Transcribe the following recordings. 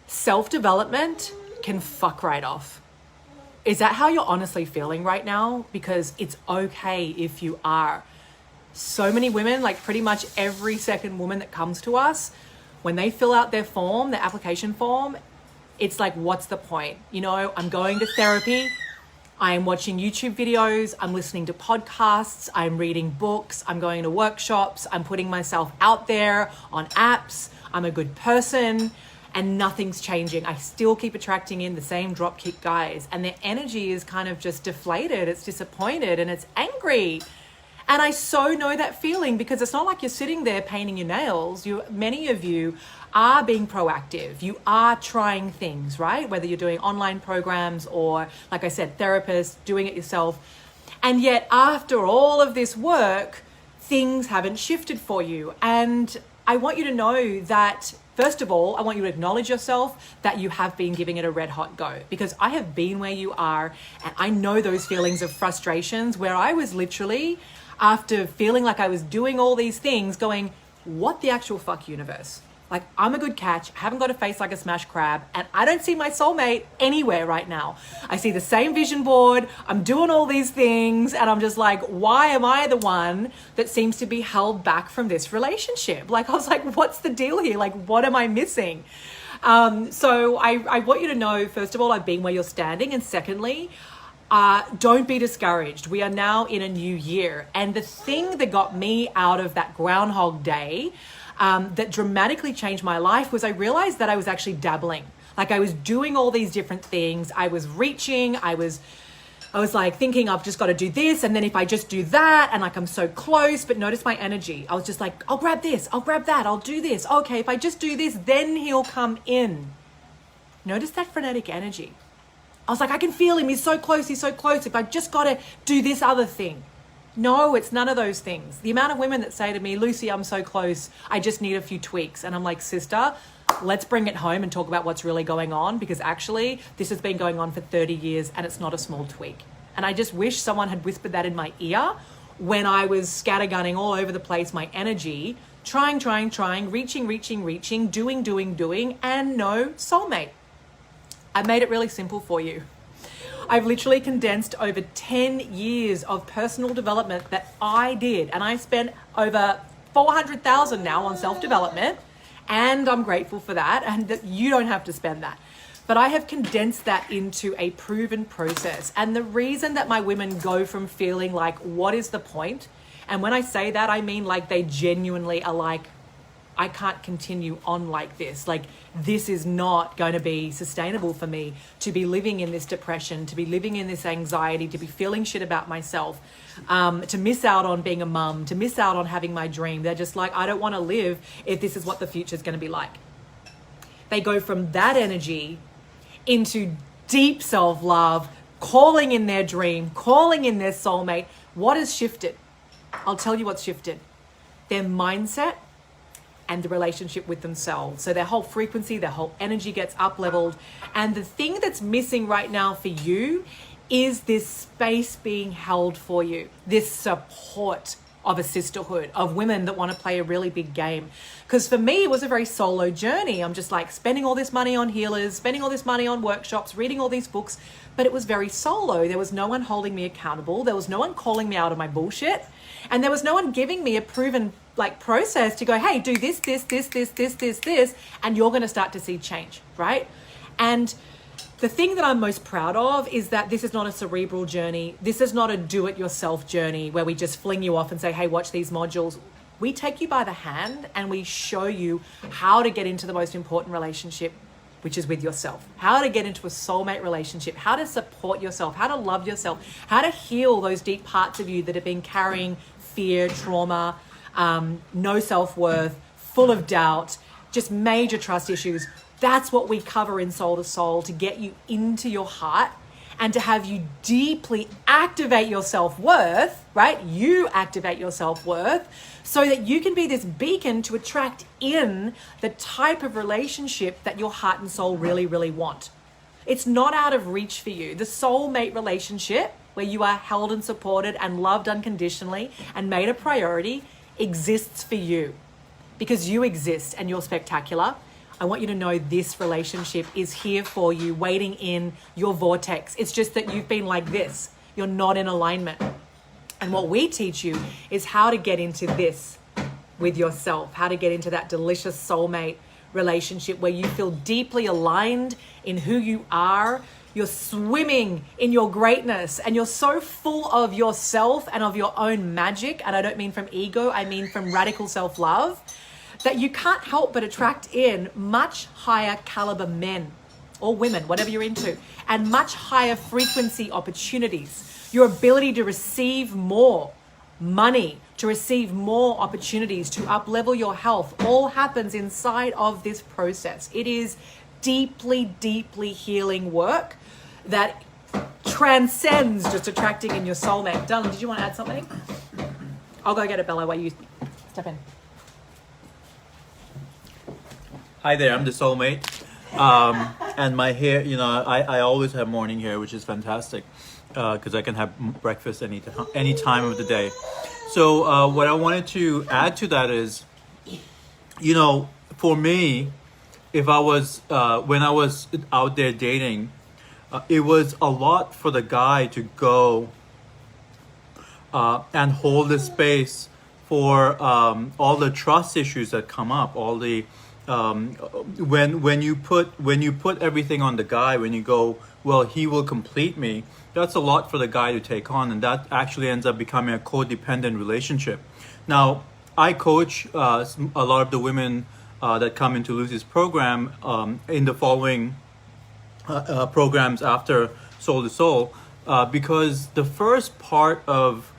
self-development can fuck right off. Is that how you're honestly feeling right now? Because it's okay if you are. So many women, like pretty much every second woman that comes to us, when they fill out their form, their application form, it's like, what's the point? You know, I'm going to therapy, I'm watching YouTube videos, I'm listening to podcasts, I'm reading books, I'm going to workshops, I'm putting myself out there on apps, I'm a good person, and nothing's changing. I still keep attracting in the same dropkick guys, and their energy is kind of just deflated, it's disappointed, and it's angry. And I so know that feeling, because it's not like you're sitting there painting your nails. Many of you are being proactive. You are trying things, right? Whether you're doing online programs or, like I said, therapists, doing it yourself. And yet after all of this work, things haven't shifted for you. And I want you to know that, first of all, I want you to acknowledge yourself that you have been giving it a red hot go, because I have been where you are, and I know those feelings of frustrations where I was literally, after feeling like I was doing all these things, going, what the actual fuck, universe? Like, I'm a good catch, I haven't got a face like a smashed crab, and I don't see my soulmate anywhere right now. I see the same vision board, I'm doing all these things, and I'm just like, why am I the one that seems to be held back from this relationship? Like, I was like, what's the deal here? Like, what am I missing? So I want you to know, first of all, I've been where you're standing, and secondly, don't be discouraged. We are now in a new year. And the thing that got me out of that Groundhog Day, that dramatically changed my life, was I realized that I was actually dabbling. Like, I was doing all these different things. I was reaching. I was like thinking, I've just got to do this. And then if I just do that, and like, I'm so close, but notice my energy. I was just like, I'll grab this, I'll grab that, I'll do this. Okay, if I just do this, then he'll come in. Notice that frenetic energy. I was like, I can feel him. He's so close. He's so close. If I just got to do this other thing. No, it's none of those things. The amount of women that say to me, Lucy, I'm so close, I just need a few tweaks. And I'm like, sister, let's bring it home and talk about what's really going on, because actually this has been going on for 30 years and it's not a small tweak. And I just wish someone had whispered that in my ear when I was scattergunning all over the place, my energy, trying, reaching, doing, and no soulmate. I made it really simple for you. I've literally condensed over 10 years of personal development that I did, and I spent over $400,000 now on self-development, and I'm grateful for that, and that you don't have to spend that. But I have condensed that into a proven process. And the reason that my women go from feeling like, what is the point? And when I say that, I mean like they genuinely are like, I can't continue on like this. Like, this is not going to be sustainable for me to be living in this depression, to be living in this anxiety, to be feeling shit about myself, to miss out on being a mum, to miss out on having my dream. They're just like, I don't want to live if this is what the future is going to be like. They go from that energy into deep self-love, calling in their dream, calling in their soulmate. What has shifted? I'll tell you what's shifted. Their mindset and the relationship with themselves. So their whole frequency, their whole energy gets up leveled. And the thing that's missing right now for you is this space being held for you, this support of a sisterhood, of women that want to play a really big game. Because for me, it was a very solo journey. I'm just like spending all this money on healers, spending all this money on workshops, reading all these books, but it was very solo. There was no one holding me accountable. There was no one calling me out of my bullshit. And there was no one giving me a proven like process to go, hey, do this, and you're going to start to see change, right? And the thing that I'm most proud of is that this is not a cerebral journey. This is not a do-it-yourself journey where we just fling you off and say, hey, watch these modules. We take you by the hand and we show you how to get into the most important relationship, which is with yourself, how to get into a soulmate relationship, how to support yourself, how to love yourself, how to heal those deep parts of you that have been carrying fear, trauma, no self-worth, full of doubt, just major trust issues. That's what we cover in Soul to Soul, to get you into your heart and to have you deeply activate your self-worth, right? You activate your self-worth so that you can be this beacon to attract in the type of relationship that your heart and soul really, really want. It's not out of reach for you. The soulmate relationship, where you are held and supported and loved unconditionally and made a priority, exists for you because you exist and you're spectacular. I want you to know this relationship is here for you, waiting in your vortex. It's just that you've been like this. You're not in alignment. And what we teach you is how to get into this with yourself, how to get into that delicious soulmate relationship where you feel deeply aligned in who you are. You're swimming in your greatness and you're so full of yourself and of your own magic. And I don't mean from ego, I mean from radical self-love, that you can't help but attract in much higher caliber men or women, whatever you're into, and much higher frequency opportunities. Your ability to receive more money, to receive more opportunities, to up-level your health, all happens inside of this process. It is deeply, deeply healing work that transcends just attracting in your soulmate. Darling, did you want to add something? I'll go get it, Bella, while you step in. Hi there, I'm the soulmate. And my hair, I always have morning hair, which is fantastic because I can have breakfast any time of the day. So what I wanted to add to that is, for me, if I was, when I was out there dating, it was a lot for the guy to go and hold the space for all the trust issues that come up, all the when you put everything on the guy, when you go, well, he will complete me, that's a lot for the guy to take on, and that actually ends up becoming a codependent relationship. Now, I coach a lot of the women that come into Lucy's program in the following programs after Soul to Soul, because the first part of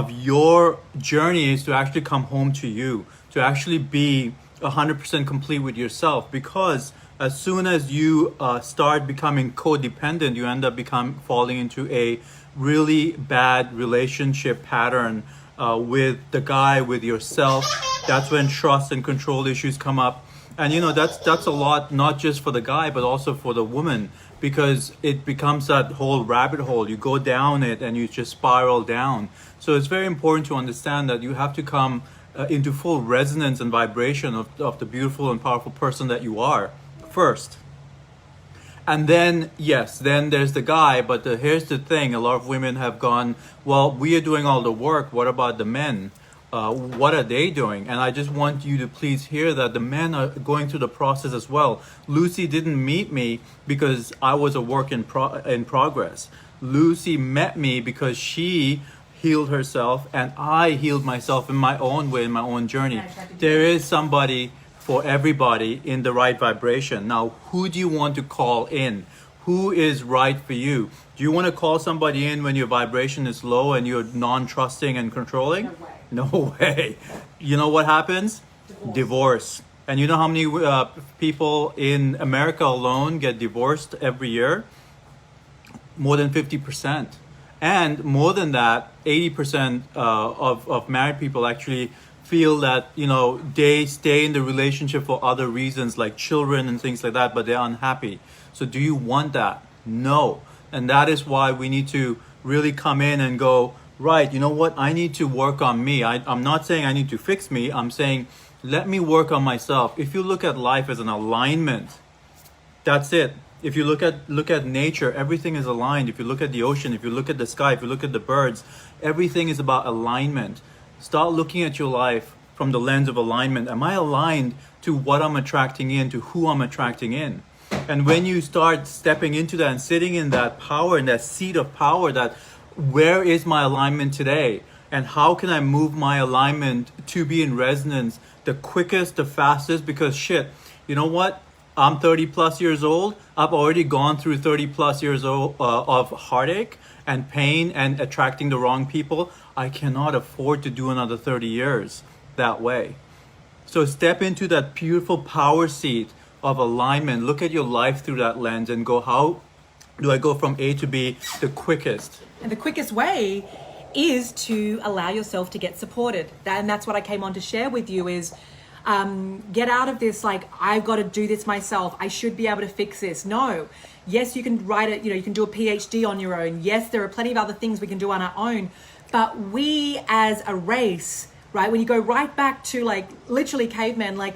your journey is to actually come home to you, to actually be 100% complete with yourself, because as soon as you start becoming codependent, you end up falling into a really bad relationship pattern with the guy, with yourself. That's when trust and control issues come up. And that's a lot, not just for the guy, but also for the woman, because it becomes that whole rabbit hole. You go down it and you just spiral down. So it's very important to understand that you have to come into full resonance and vibration of the beautiful and powerful person that you are first. And then, yes, then there's the guy. But here's the thing. A lot of women have gone, well, we are doing all the work. What about the men? What are they doing? And I just want you to please hear that the men are going through the process as well. Lucy didn't meet me because I was a work in progress. Lucy met me because she healed herself and I healed myself in my own way, in my own journey. There is somebody for everybody in the right vibration. Now, who do you want to call in? Who is right for you? Do you want to call somebody in when your vibration is low and you're non-trusting and controlling? No way. No way. You know what happens? Divorce. And you know how many people in America alone get divorced every year? More than 50%. And more than that, 80% of married people actually feel that, they stay in the relationship for other reasons like children and things like that, but they're unhappy. So do you want that? No. And that is why we need to really come in and go, right, you know what? I need to work on me. I'm not saying I need to fix me. I'm saying, let me work on myself. If you look at life as an alignment, that's it. If you look at nature, everything is aligned. If you look at the ocean, if you look at the sky, if you look at the birds, everything is about alignment. Start looking at your life from the lens of alignment. Am I aligned to what I'm attracting in, to who I'm attracting in? And when you start stepping into that and sitting in that power, in that seat of power, that where is my alignment today? And how can I move my alignment to be in resonance the quickest, the fastest? Because you know what? I'm 30 plus years old. I've already gone through 30 plus years of heartache and pain and attracting the wrong people. I cannot afford to do another 30 years that way. So step into that beautiful power seat of alignment. Look at your life through that lens and go, how do I go from A to B the quickest? And the quickest way is to allow yourself to get supported. And that's what I came on to share with you is get out of this, like, I've got to do this myself. I should be able to fix this. No. Yes, you can write it, you can do a PhD on your own. Yes, there are plenty of other things we can do on our own. But we as a race, right, when you go right back to like literally cavemen, like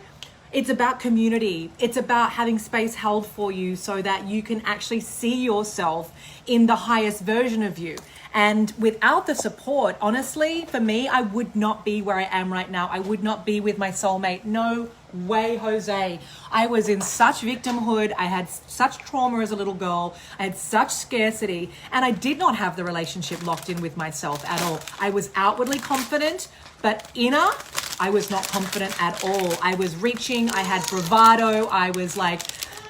It's about community. It's about having space held for you so that you can actually see yourself in the highest version of you. And without the support, honestly, for me, I would not be where I am right now. I would not be with my soulmate. No way, Jose. I was in such victimhood. I had such trauma as a little girl. I had such scarcity. And I did not have the relationship locked in with myself at all. I was outwardly confident, but inner, I was not confident at all. I was reaching, I had bravado, I was like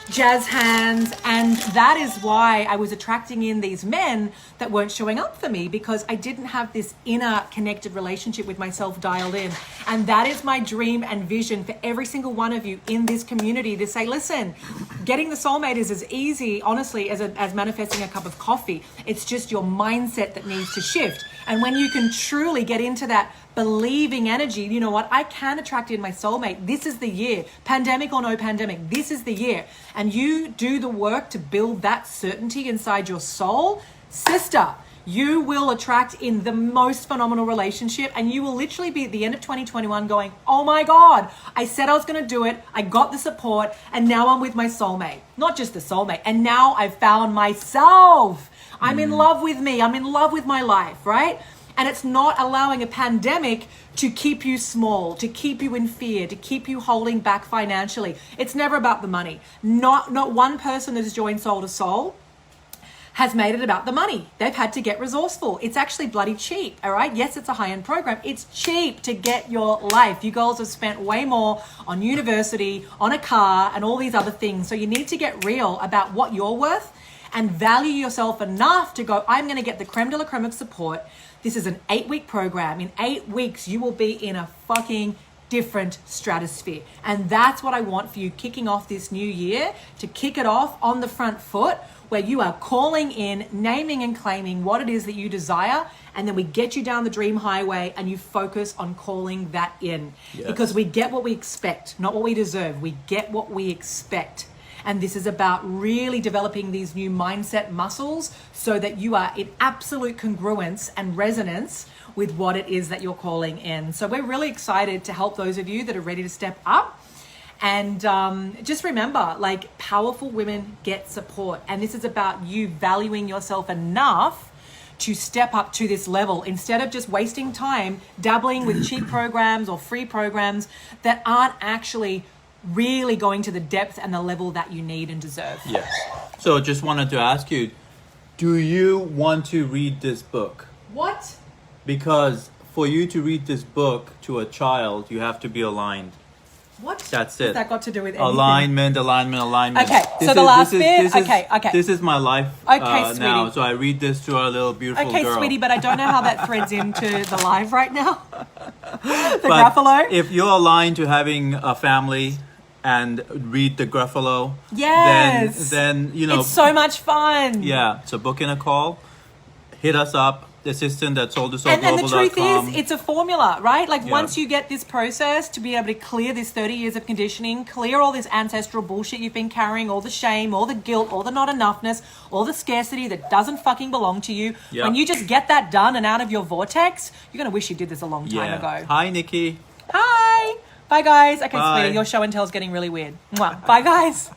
jazz hands, and that is why I was attracting in these men that weren't showing up for me, because I didn't have this inner connected relationship with myself dialed in. And that is my dream and vision for every single one of you in this community, to say, listen, getting the soulmate is as easy, honestly, as manifesting a cup of coffee. It's just your mindset that needs to shift. And when you can truly get into that believing energy, you know what, I can attract in my soulmate. This is the year, pandemic or no pandemic, this is the year. And you do the work to build that certainty inside your soul, sister, you will attract in the most phenomenal relationship, and you will literally be at the end of 2021 going, oh my God, I said I was going to do it. I got the support, and now I'm with my soulmate. Not just the soulmate. And now I've found myself. I'm in love with me. I'm in love with my life, right? And it's not allowing a pandemic to keep you small, to keep you in fear, to keep you holding back financially. It's never about the money. Not one person that has joined Soul to Soul has made it about the money. They've had to get resourceful. It's actually bloody cheap, all right? Yes, it's a high-end program. It's cheap to get your life. You girls have spent way more on university, on a car, and all these other things. So you need to get real about what you're worth and value yourself enough to go, I'm going to get the creme de la creme of support. This is an 8-week program. In 8 weeks, you will be in a fucking different stratosphere. And that's what I want for you kicking off this new year, to kick it off on the front foot, where you are calling in, naming and claiming what it is that you desire. And then we get you down the dream highway and you focus on calling that in. Yes. Because we get what we expect, not what we deserve. We get what we expect. And this is about really developing these new mindset muscles so that you are in absolute congruence and resonance with what it is that you're calling in. So we're really excited to help those of you that are ready to step up. And just remember, like, powerful women get support. And this is about you valuing yourself enough to step up to this level, instead of just wasting time dabbling with cheap programs or free programs that aren't actually really going to the depth and the level that you need and deserve. Yes. So just wanted to ask you, do you want to read this book? What? Because for you to read this book to a child, you have to be aligned. What? That's it. What's that got to do with anything? Alignment. Okay, so the last bit. Okay. This is my life Okay, now. sweetie. So I read this to our little beautiful girl. Okay, sweetie, but I don't know how that threads into the live right now. The Gruffalo. If you're aligned to having a family and read the Gruffalo, yes, then you know it's so much fun. Yeah. So book in a call, hit us up. The assistant at soultosoulglobal.com. And the truth is, it's a formula, right? Like, once you get this process to be able to clear this 30 years of conditioning, clear all this ancestral bullshit you've been carrying, all the shame, all the guilt, all the not enoughness, all the scarcity that doesn't fucking belong to you. Yep. When you just get that done and out of your vortex, you're going to wish you did this a long time ago. Hi, Nikki. Hi. Bye, guys. Okay, Bye. sweetie, your show and tell's getting really weird. Mwah. Bye, guys.